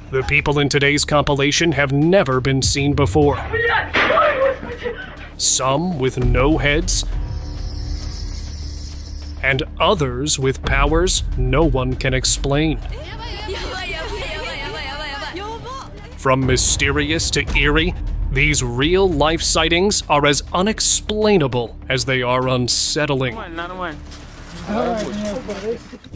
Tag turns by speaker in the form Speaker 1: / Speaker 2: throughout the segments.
Speaker 1: The people in today's compilation have never been seen before. Some with no heads, and others with powers no one can explain. From mysterious to eerie, these real-life sightings are as unexplainable as they are unsettling.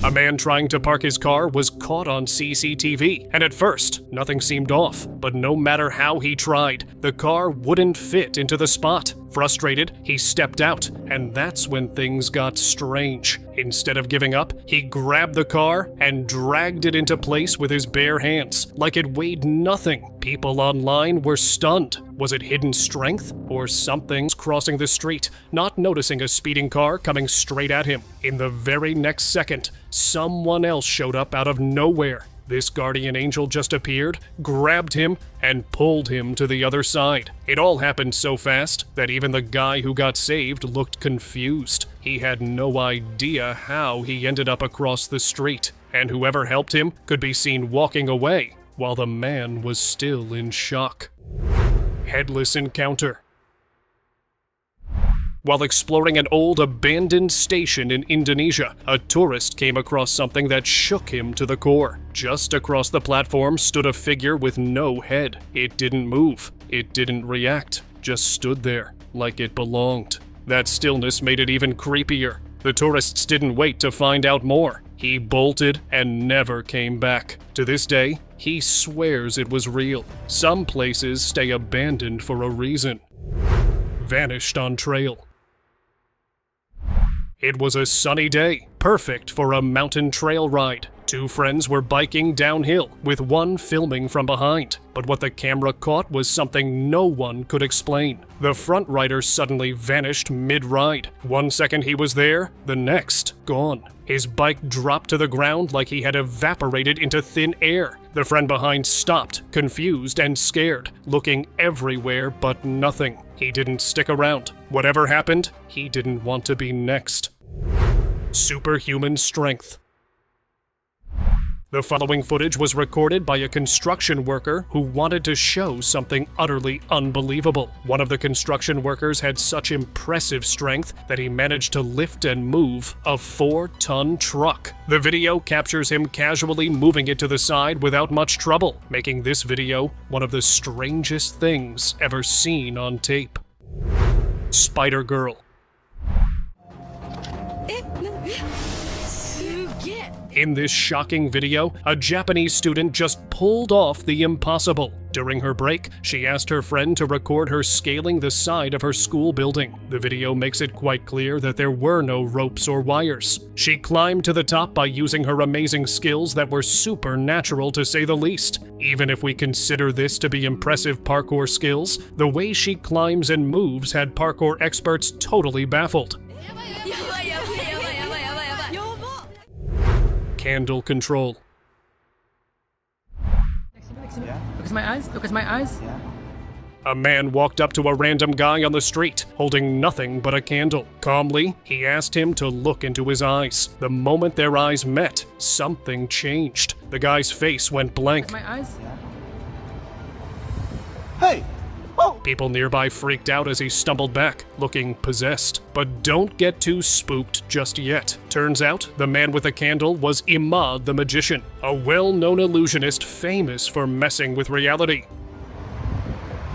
Speaker 1: A man trying to park his car was caught on CCTV, and at first, nothing seemed off. But no matter how he tried, the car wouldn't fit into the spot. Frustrated, he stepped out, and that's when things got strange. Instead of giving up, he grabbed the car and dragged it into place with his bare hands, like it weighed nothing. People online were stunned. Was it hidden strength? Or something's crossing the street, not noticing a speeding car coming straight at him. In the very next second, someone else showed up out of nowhere. This guardian angel just appeared, grabbed him, and pulled him to the other side. It all happened so fast that even the guy who got saved looked confused. He had no idea how he ended up across the street, and whoever helped him could be seen walking away while the man was still in shock. Headless encounter. While exploring an old abandoned station in Indonesia, a tourist came across something that shook him to the core. Just across the platform stood a figure with no head. It didn't move. It didn't react. Just stood there, like it belonged. That stillness made it even creepier. The tourists didn't wait to find out more. He bolted and never came back. To this day, he swears it was real. Some places stay abandoned for a reason. Vanished on trail. It was a sunny day, perfect for a mountain trail ride. Two friends were biking downhill, with one filming from behind. But what the camera caught was something no one could explain. The front rider suddenly vanished mid-ride. 1 second he was there, the next, gone. His bike dropped to the ground like he had evaporated into thin air. The friend behind stopped, confused and scared, looking everywhere but nothing. He didn't stick around. Whatever happened, he didn't want to be next. Superhuman strength. The following footage was recorded by a construction worker who wanted to show something utterly unbelievable. One of the construction workers had such impressive strength that he managed to lift and move a 4-ton truck. The video captures him casually moving it to the side without much trouble, making this video one of the strangest things ever seen on tape. Spider Girl. In this shocking video, a Japanese student just pulled off the impossible. During her break, she asked her friend to record her scaling the side of her school building. The video makes it quite clear that there were no ropes or wires. She climbed to the top by using her amazing skills that were supernatural to say the least. Even if we consider this to be impressive parkour skills, the way she climbs and moves had parkour experts totally baffled. Candle control.
Speaker 2: Look at my eyes. Look at my eyes.
Speaker 1: A man walked up to a random guy on the street, holding nothing but a candle. Calmly, he asked him to look into his eyes. The moment their eyes met, something changed. The guy's face went blank.
Speaker 2: My eyes.
Speaker 3: Hey! Oh!
Speaker 1: People nearby freaked out as he stumbled back, looking possessed. But don't get too spooked just yet. Turns out, the man with the candle was Imad the Magician, a well-known illusionist famous for messing with reality.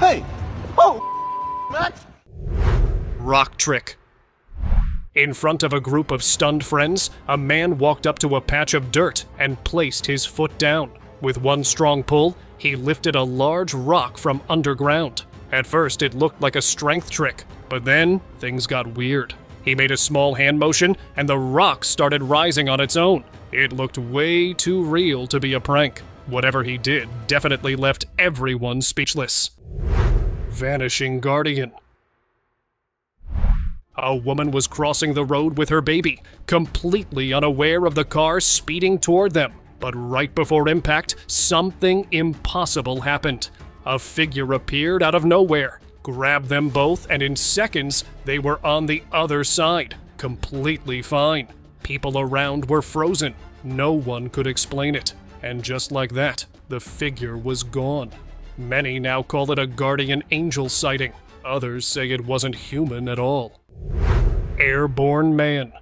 Speaker 3: Hey! Oh! What?
Speaker 1: Rock trick. In front of a group of stunned friends, a man walked up to a patch of dirt and placed his foot down. With one strong pull, he lifted a large rock from underground. At first, it looked like a strength trick, but then things got weird. He made a small hand motion, and the rock started rising on its own. It looked way too real to be a prank. Whatever he did definitely left everyone speechless. Vanishing guardian. A woman was crossing the road with her baby, completely unaware of the car speeding toward them. But right before impact, something impossible happened. A figure appeared out of nowhere, grabbed them both, and in seconds, they were on the other side, completely fine. People around were frozen. No one could explain it. And just like that, the figure was gone. Many now call it a guardian angel sighting. Others say it wasn't human at all. Airborne man.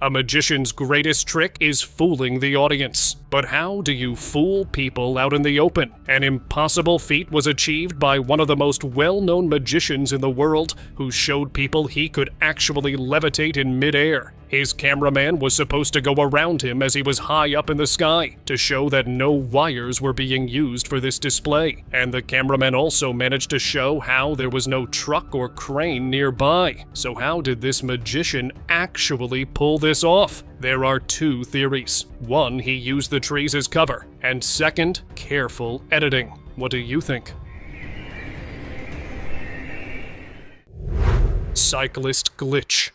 Speaker 1: A magician's greatest trick is fooling the audience. But how do you fool people out in the open? An impossible feat was achieved by one of the most well-known magicians in the world, who showed people he could actually levitate in midair. His cameraman was supposed to go around him as he was high up in the sky, to show that no wires were being used for this display. And the cameraman also managed to show how there was no truck or crane nearby. So how did this magician actually pull this off? There are two theories. One, he used the trees as cover, and second, careful editing. What do you think? Cyclist glitch.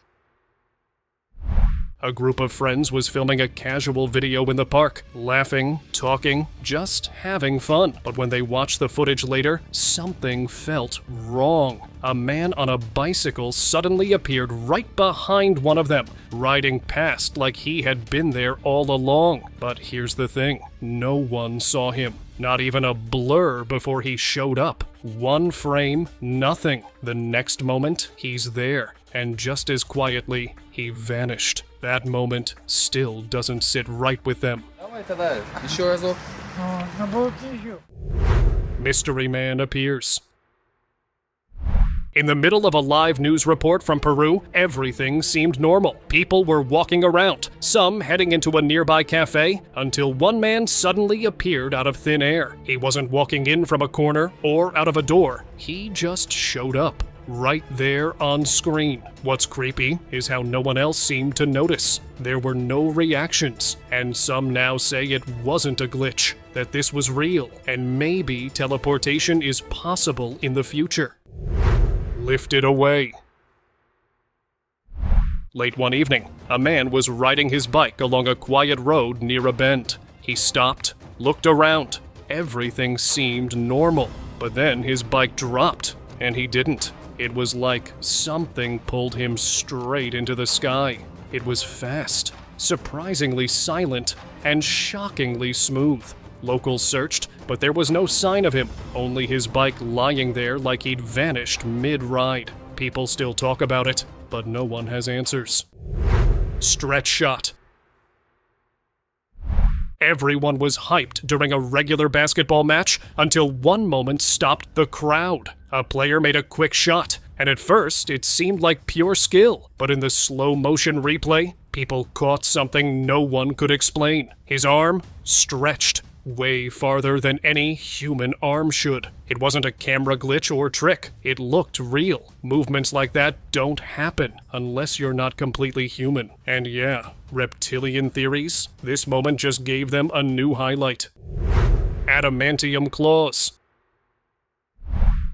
Speaker 1: A group of friends was filming a casual video in the park, laughing, talking, just having fun. But when they watched the footage later, something felt wrong. A man on a bicycle suddenly appeared right behind one of them, riding past like he had been there all along. But here's the thing, no one saw him. Not even a blur before he showed up. One frame, nothing. The next moment, he's there. And just as quietly, he vanished. That moment still doesn't sit right with them. Mystery man appears. In the middle of a live news report from Peru, everything seemed normal. People were walking around, some heading into a nearby cafe, until one man suddenly appeared out of thin air. He wasn't walking in from a corner or out of a door. He just showed up. Right there on screen. What's creepy is how no one else seemed to notice. There were no reactions, and some now say it wasn't a glitch, that this was real, and maybe teleportation is possible in the future. Lifted away. Late one evening, a man was riding his bike along a quiet road near a bend. He stopped, looked around. Everything seemed normal, but then his bike dropped, and he didn't. It was like something pulled him straight into the sky. It was fast, surprisingly silent, and shockingly smooth. Locals searched, but there was no sign of him, only his bike lying there like he'd vanished mid-ride. People still talk about it, but no one has answers. Stretch shot. Everyone was hyped during a regular basketball match until one moment stopped the crowd. A player made a quick shot, and at first it seemed like pure skill, but in the slow motion replay, people caught something no one could explain. His arm stretched way farther than any human arm should. It wasn't a camera glitch or trick. It looked real. Movements like that don't happen unless you're not completely human. And yeah, reptilian theories, this moment just gave them a new highlight. Adamantium claws.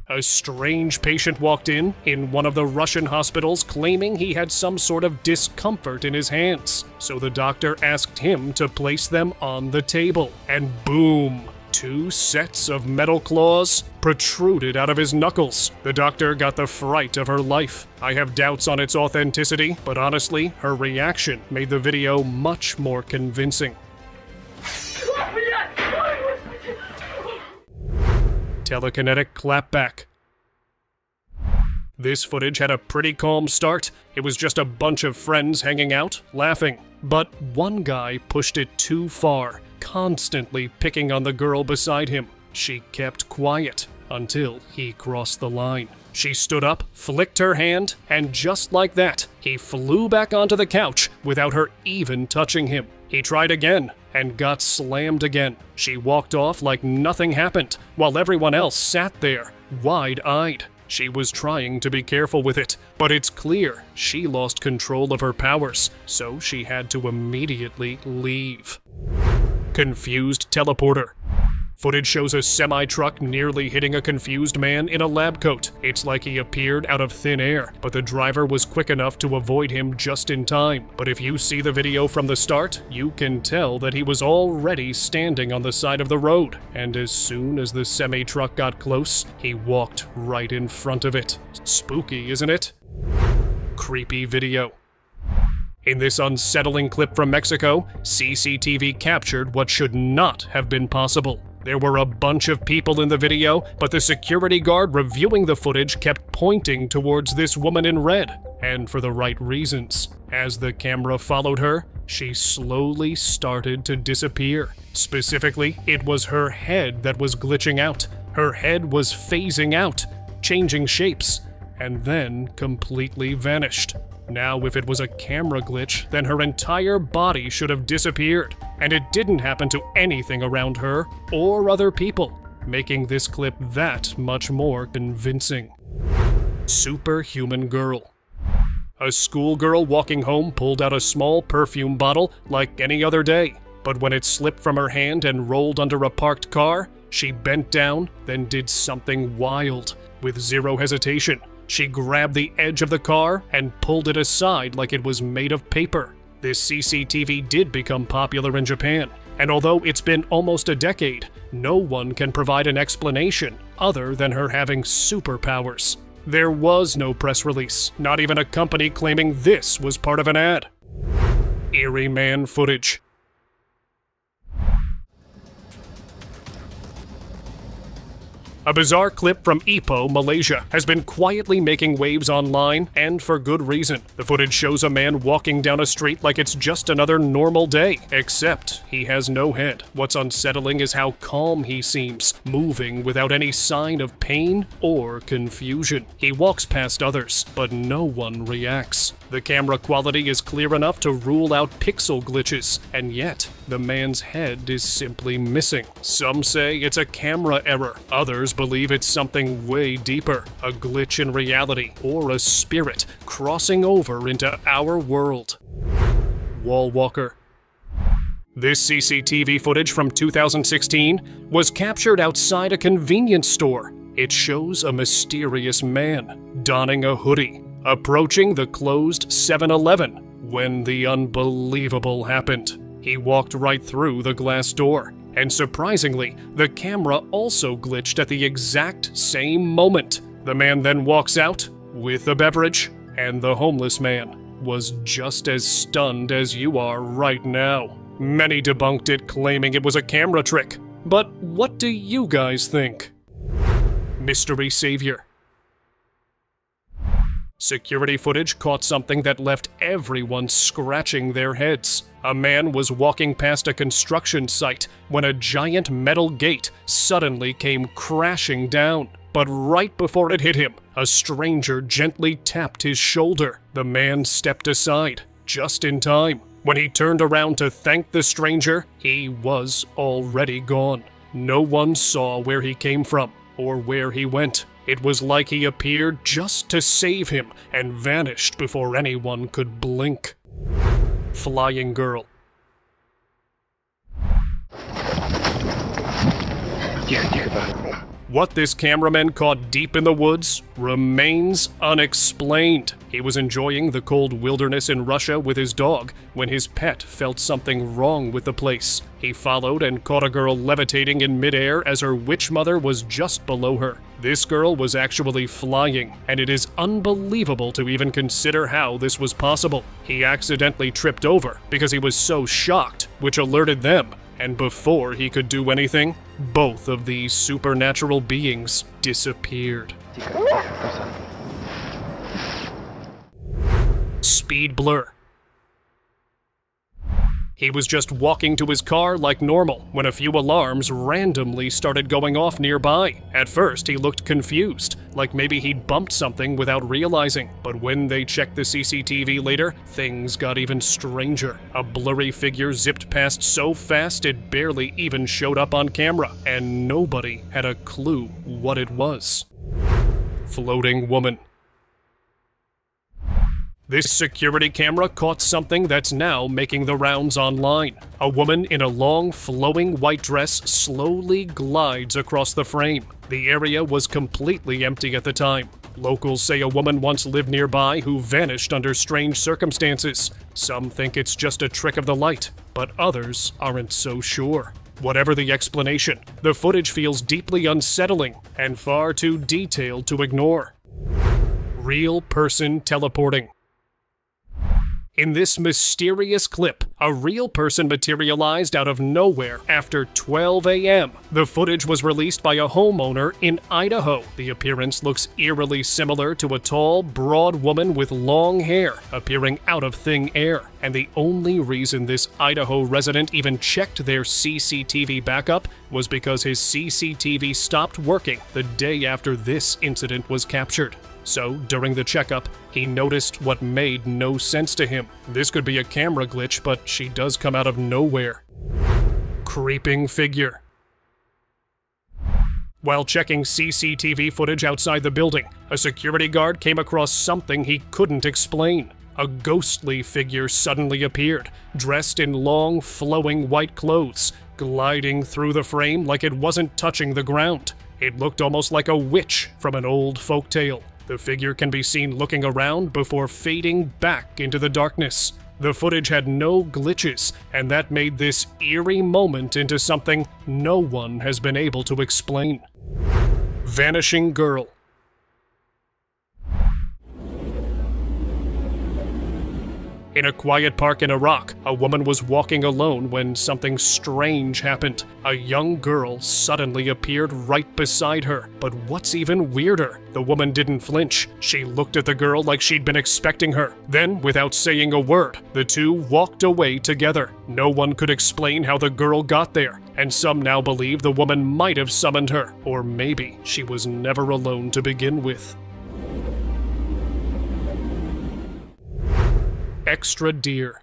Speaker 1: A strange patient walked in one of the Russian hospitals claiming he had some sort of discomfort in his hands. So the doctor asked him to place them on the table. And boom! 2 sets of metal claws protruded out of his knuckles. The doctor got the fright of her life. I have doubts on its authenticity, but honestly, her reaction made the video much more convincing. Telekinetic clapback. This footage had a pretty calm start. It was just a bunch of friends hanging out, laughing. But one guy pushed it too far, constantly picking on the girl beside him. She kept quiet until he crossed the line. She stood up, flicked her hand, and just like that, he flew back onto the couch without her even touching him. He tried again, and got slammed again. She walked off like nothing happened, while everyone else sat there, wide-eyed. She was trying to be careful with it, but it's clear she lost control of her powers, so she had to immediately leave. Confused teleporter. Footage shows a semi-truck nearly hitting a confused man in a lab coat. It's like he appeared out of thin air, but the driver was quick enough to avoid him just in time. But if you see the video from the start, you can tell that he was already standing on the side of the road. And as soon as the semi-truck got close, he walked right in front of it. Spooky, isn't it? Creepy video. In this unsettling clip from Mexico, CCTV captured what should not have been possible. There were a bunch of people in the video, but the security guard reviewing the footage kept pointing towards this woman in red, and for the right reasons. As the camera followed her, she slowly started to disappear. Specifically, it was her head that was glitching out. Her head was phasing out, changing shapes, and then completely vanished. Now, if it was a camera glitch, then her entire body should have disappeared, and it didn't happen to anything around her or other people, making this clip that much more convincing. Superhuman girl. A schoolgirl walking home pulled out a small perfume bottle like any other day, but when it slipped from her hand and rolled under a parked car, she bent down, then did something wild. With zero hesitation, she grabbed the edge of the car and pulled it aside like it was made of paper. This CCTV did become popular in Japan, and although it's been almost a decade, no one can provide an explanation other than her having superpowers. There was no press release, not even a company claiming this was part of an ad. Eerie man footage. A bizarre clip from Ipoh, Malaysia, has been quietly making waves online, and for good reason. The footage shows a man walking down a street like it's just another normal day, except he has no head. What's unsettling is how calm he seems, moving without any sign of pain or confusion. He walks past others, but no one reacts. The camera quality is clear enough to rule out pixel glitches, and yet the man's head is simply missing. Some say it's a camera error. Others believe it's something way deeper, a glitch in reality, or a spirit crossing over into our world. Wall walker. This CCTV footage from 2016 was captured outside a convenience store. It shows a mysterious man donning a hoodie, approaching the closed 7-Eleven when the unbelievable happened. He walked right through the glass door, and surprisingly, the camera also glitched at the exact same moment. The man then walks out with a beverage, and the homeless man was just as stunned as you are right now. Many debunked it, claiming it was a camera trick. But what do you guys think? Mystery savior. Security footage caught something that left everyone scratching their heads. A man was walking past a construction site when a giant metal gate suddenly came crashing down. But right before it hit him, a stranger gently tapped his shoulder. The man stepped aside, just in time. When he turned around to thank the stranger, he was already gone. No one saw where he came from or where he went. It was like he appeared just to save him and vanished before anyone could blink. Flying girl. What this cameraman caught deep in the woods remains unexplained. He was enjoying the cold wilderness in Russia with his dog when his pet felt something wrong with the place. He followed and caught a girl levitating in midair as her witch mother was just below her. This girl was actually flying, and it is unbelievable to even consider how this was possible. He accidentally tripped over because he was so shocked, which alerted them. And before he could do anything, both of these supernatural beings disappeared. Speed blur. He was just walking to his car like normal when a few alarms randomly started going off nearby. At first, he looked confused, like maybe he'd bumped something without realizing. But when they checked the CCTV later, things got even stranger. A blurry figure zipped past so fast it barely even showed up on camera, and nobody had a clue what it was. Floating woman. This security camera caught something that's now making the rounds online. A woman in a long, flowing white dress slowly glides across the frame. The area was completely empty at the time. Locals say a woman once lived nearby who vanished under strange circumstances. Some think it's just a trick of the light, but others aren't so sure. Whatever the explanation, the footage feels deeply unsettling and far too detailed to ignore. Real person teleporting. In this mysterious clip, a real person materialized out of nowhere after 12 a.m. The footage was released by a homeowner in Idaho. The appearance looks eerily similar to a tall, broad woman with long hair appearing out of thin air. And the only reason this Idaho resident even checked their CCTV backup was because his CCTV stopped working the day after this incident was captured. So, during the checkup, he noticed what made no sense to him. This could be a camera glitch, but she does come out of nowhere. Creeping figure. While checking CCTV footage outside the building, a security guard came across something he couldn't explain. A ghostly figure suddenly appeared, dressed in long, flowing white clothes, gliding through the frame like it wasn't touching the ground. It looked almost like a witch from an old folktale. The figure can be seen looking around before fading back into the darkness. The footage had no glitches, and that made this eerie moment into something no one has been able to explain. Vanishing girl. In a quiet park in Iraq, a woman was walking alone when something strange happened. A young girl suddenly appeared right beside her. But what's even weirder? The woman didn't flinch. She looked at the girl like she'd been expecting her. Then, without saying a word, the two walked away together. No one could explain how the girl got there, and some now believe the woman might have summoned her, or maybe she was never alone to begin with. Extra deer.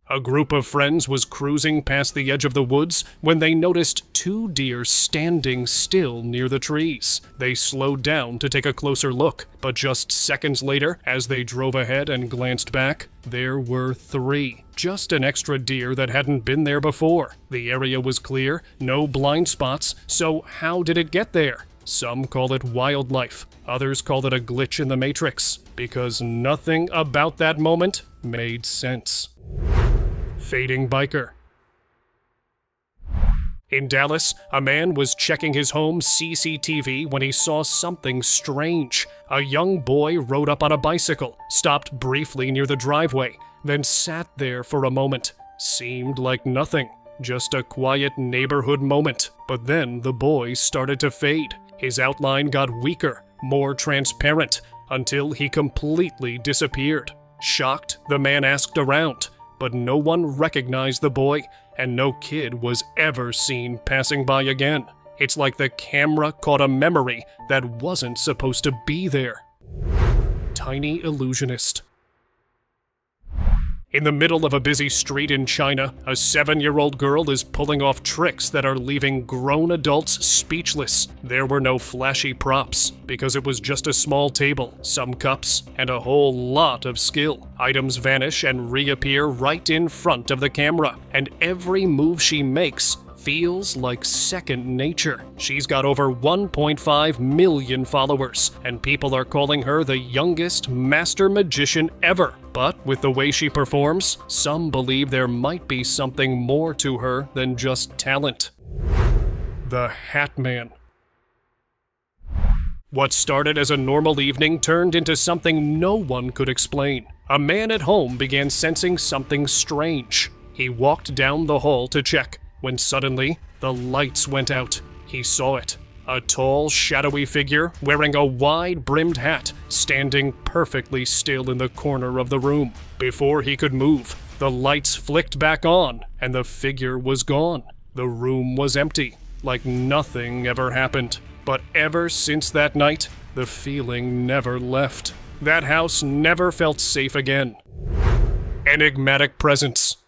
Speaker 1: A group of friends was cruising past the edge of the woods when they noticed two deer standing still near the trees. They slowed down to take a closer look, but just seconds later, as they drove ahead and glanced back, there were three. Just an extra deer that hadn't been there before. The area was clear, no blind spots, so how did it get there? Some call it wildlife, others call it a glitch in the Matrix, because nothing about that moment made sense. Fading biker. In Dallas, a man was checking his home's CCTV when he saw something strange. A young boy rode up on a bicycle, stopped briefly near the driveway, then sat there for a moment. Seemed like nothing, just a quiet neighborhood moment. But then the boy started to fade. His outline got weaker, more transparent, until he completely disappeared. Shocked, the man asked around, but no one recognized the boy, and no kid was ever seen passing by again. It's like the camera caught a memory that wasn't supposed to be there. Tiny illusionist. In the middle of a busy street in China, a 7-year-old girl is pulling off tricks that are leaving grown adults speechless. There were no flashy props, because it was just a small table, some cups, and a whole lot of skill. Items vanish and reappear right in front of the camera, and every move she makes feels like second nature. She's got over 1.5 million followers, and people are calling her the youngest master magician ever. But with the way she performs, some believe there might be something more to her than just talent. The Hat Man. What started as a normal evening turned into something no one could explain. A man at home began sensing something strange. He walked down the hall to check, when suddenly, the lights went out. He saw it. A tall, shadowy figure wearing a wide-brimmed hat, standing perfectly still in the corner of the room. Before he could move, the lights flicked back on, and the figure was gone. The room was empty, like nothing ever happened. But ever since that night, the feeling never left. That house never felt safe again. Enigmatic presence.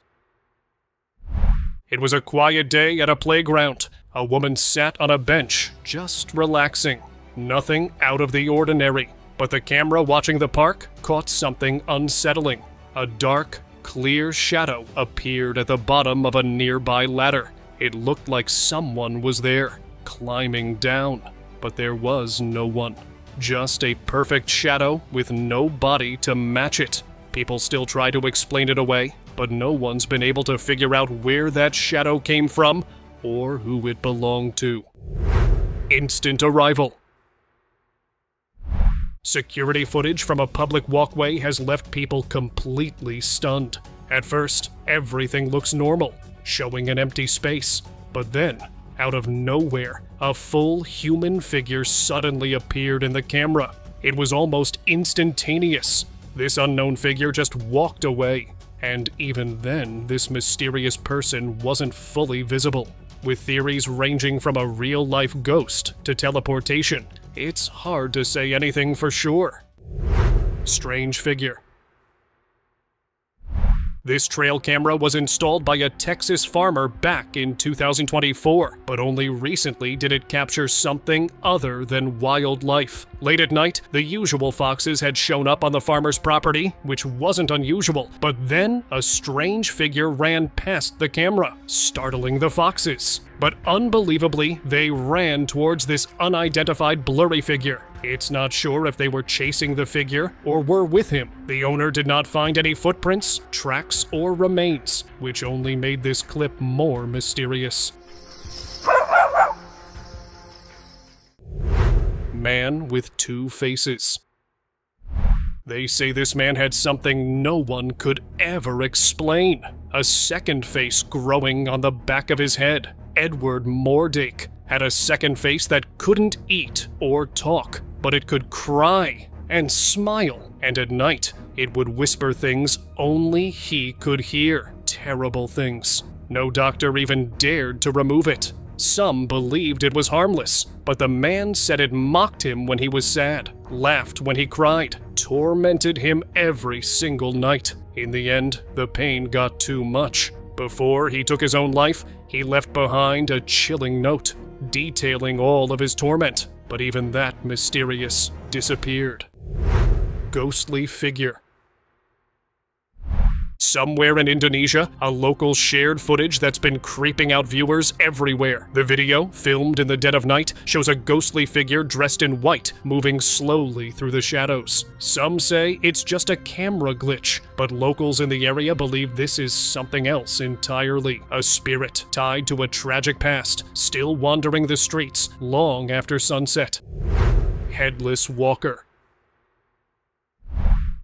Speaker 1: It was a quiet day at a playground. A woman sat on a bench, just relaxing. Nothing out of the ordinary. But the camera watching the park caught something unsettling. A dark, clear shadow appeared at the bottom of a nearby ladder. It looked like someone was there, climbing down. But there was no one. Just a perfect shadow with no body to match it. People still try to explain it away, but no one's been able to figure out where that shadow came from or who it belonged to. Instant arrival. Security footage from a public walkway has left people completely stunned. At first, everything looks normal, showing an empty space. But then, out of nowhere, a full human figure suddenly appeared in the camera. It was almost instantaneous. This unknown figure just walked away. And even then, this mysterious person wasn't fully visible. With theories ranging from a real-life ghost to teleportation, it's hard to say anything for sure. Strange figure. This trail camera was installed by a Texas farmer back in 2024, but only recently did it capture something other than wildlife. Late at night, the usual foxes had shown up on the farmer's property, which wasn't unusual, but then a strange figure ran past the camera, startling the foxes. But unbelievably, they ran towards this unidentified blurry figure. It's not sure if they were chasing the figure or were with him. The owner did not find any footprints, tracks, or remains, which only made this clip more mysterious. Man with two faces. They say this man had something no one could ever explain. A second face growing on the back of his head. Edward Mordick had a second face that couldn't eat or talk, but it could cry and smile, and at night it would whisper things only he could hear. Terrible things. No doctor even dared to remove it. Some believed it was harmless, but the man said it mocked him when he was sad, laughed when he cried, tormented him every single night. In the end, the pain got too much. Before he took his own life, he left behind a chilling note, detailing all of his torment, but even that mysterious disappeared. Ghostly figure. Somewhere in Indonesia, a local shared footage that's been creeping out viewers everywhere. The video, filmed in the dead of night, shows a ghostly figure dressed in white, moving slowly through the shadows. Some say it's just a camera glitch, but locals in the area believe this is something else entirely. A spirit tied to a tragic past, still wandering the streets long after sunset. Headless walker.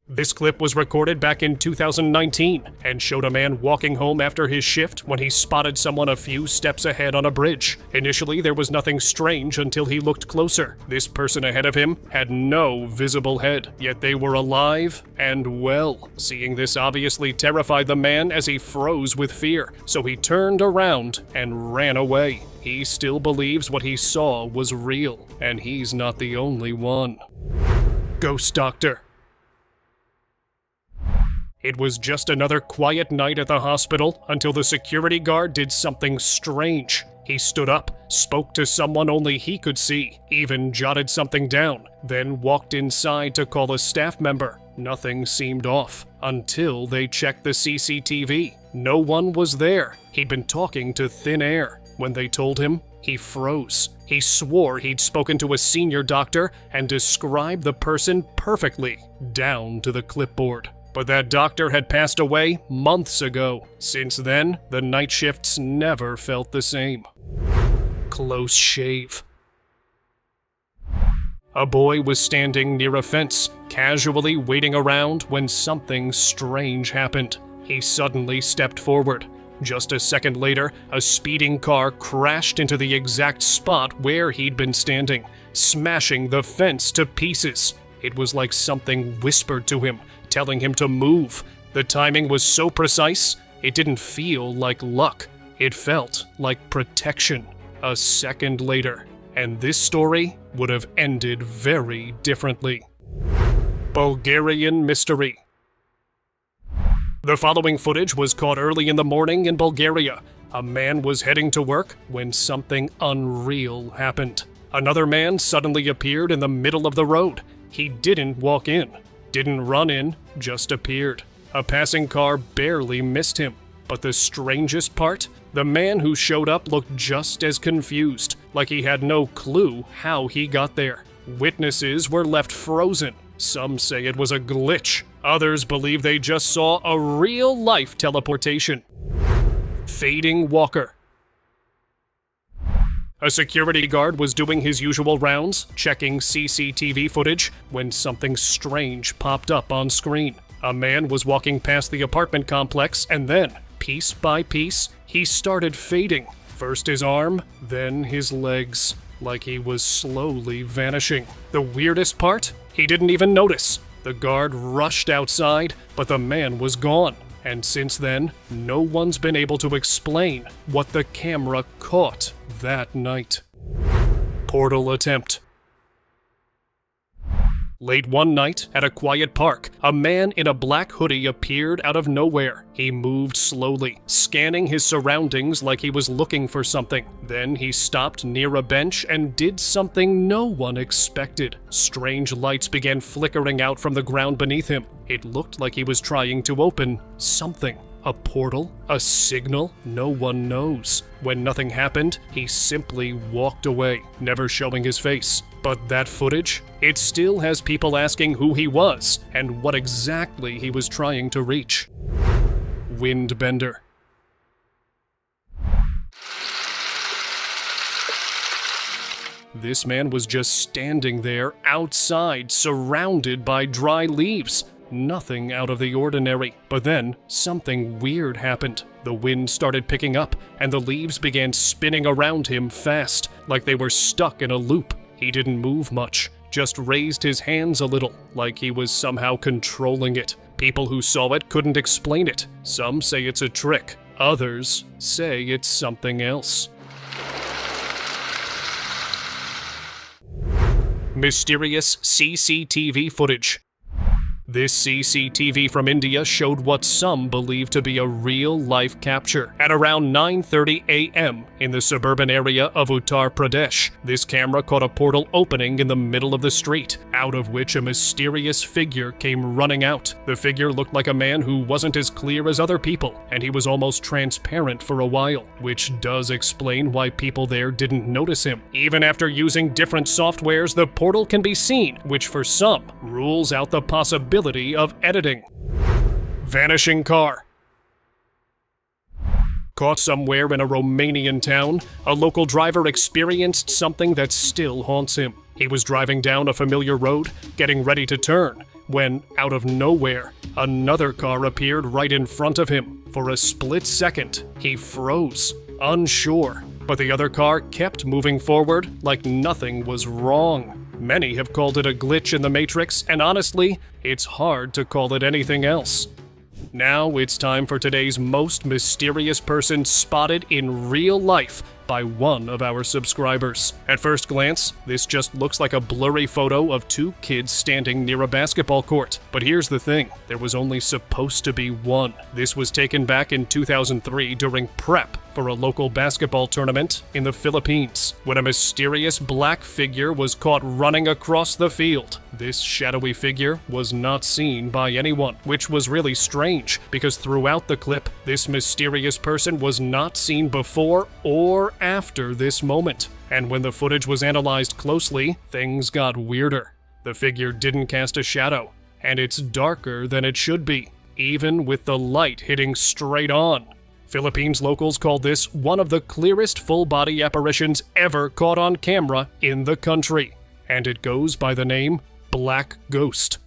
Speaker 1: This clip was recorded back in 2019 and showed a man walking home after his shift when he spotted someone a few steps ahead on a bridge. Initially, there was nothing strange until he looked closer. This person ahead of him had no visible head, yet they were alive and well. Seeing this obviously terrified the man as he froze with fear, so he turned around and ran away. He still believes what he saw was real, and he's not the only one. Ghost Doctor. It was just another quiet night at the hospital until the security guard did something strange. He stood up, spoke to someone only he could see, even jotted something down, then walked inside to call a staff member. Nothing seemed off until they checked the CCTV. No one was there. He'd been talking to thin air. When they told him, he froze. He swore he'd spoken to a senior doctor and described the person perfectly, down to the clipboard. But that doctor had passed away months ago. Since then, the night shifts never felt the same. Close shave. A boy was standing near a fence, casually waiting around when something strange happened. He suddenly stepped forward. Just a second later, a speeding car crashed into the exact spot where he'd been standing, smashing the fence to pieces. It was like something whispered to him, telling him to move. The timing was so precise, it didn't feel like luck. It felt like protection. A second later, and this story would have ended very differently. Bulgarian mystery. The following footage was caught early in the morning in Bulgaria. A man was heading to work when something unreal happened. Another man suddenly appeared in the middle of the road. He didn't walk in, didn't run in, just appeared. A passing car barely missed him. But the strangest part? The man who showed up looked just as confused, like he had no clue how he got there. Witnesses were left frozen. Some say it was a glitch. Others believe they just saw a real-life teleportation. Fading walker. A security guard was doing his usual rounds, checking CCTV footage, when something strange popped up on screen. A man was walking past the apartment complex, and then, piece by piece, he started fading. First his arm, then his legs, like he was slowly vanishing. The weirdest part? He didn't even notice. The guard rushed outside, but the man was gone. And since then, no one's been able to explain what the camera caught that night. Portal attempt. Late one night, at a quiet park, a man in a black hoodie appeared out of nowhere. He moved slowly, scanning his surroundings like he was looking for something. Then he stopped near a bench and did something no one expected. Strange lights began flickering out from the ground beneath him. It looked like he was trying to open something. A portal? A signal? No one knows. When nothing happened, he simply walked away, never showing his face. But that footage? It still has people asking who he was and what exactly he was trying to reach. Windbender. This man was just standing there outside, surrounded by dry leaves. Nothing out of the ordinary. But then, something weird happened. The wind started picking up, and the leaves began spinning around him fast, like they were stuck in a loop. He didn't move much, just raised his hands a little, like he was somehow controlling it. People who saw it couldn't explain it. Some say it's a trick. Others say it's something else. Mysterious CCTV footage. This CCTV from India showed what some believe to be a real-life capture. At around 9:30 a.m. in the suburban area of Uttar Pradesh, this camera caught a portal opening in the middle of the street, out of which a mysterious figure came running out. The figure looked like a man who wasn't as clear as other people, and he was almost transparent for a while, which does explain why people there didn't notice him. Even after using different softwares, the portal can be seen, which for some rules out the possibility of editing. Vanishing car. Caught somewhere in a Romanian town, a local driver experienced something that still haunts him. He was driving down a familiar road, getting ready to turn, when, out of nowhere, another car appeared right in front of him. For a split second, he froze, unsure, but the other car kept moving forward like nothing was wrong. Many have called it a glitch in the Matrix, and honestly, it's hard to call it anything else. Now it's time for today's most mysterious person spotted in real life by one of our subscribers. At first glance, this just looks like a blurry photo of two kids standing near a basketball court. But here's the thing, there was only supposed to be one. This was taken back in 2003 during prep for a local basketball tournament in the Philippines, when a mysterious black figure was caught running across the field. This shadowy figure was not seen by anyone, which was really strange, because throughout the clip, this mysterious person was not seen before or after this moment. And when the footage was analyzed closely, things got weirder. The figure didn't cast a shadow, and it's darker than it should be, even with the light hitting straight on. Philippines locals call this one of the clearest full-body apparitions ever caught on camera in the country, and it goes by the name Black Ghost.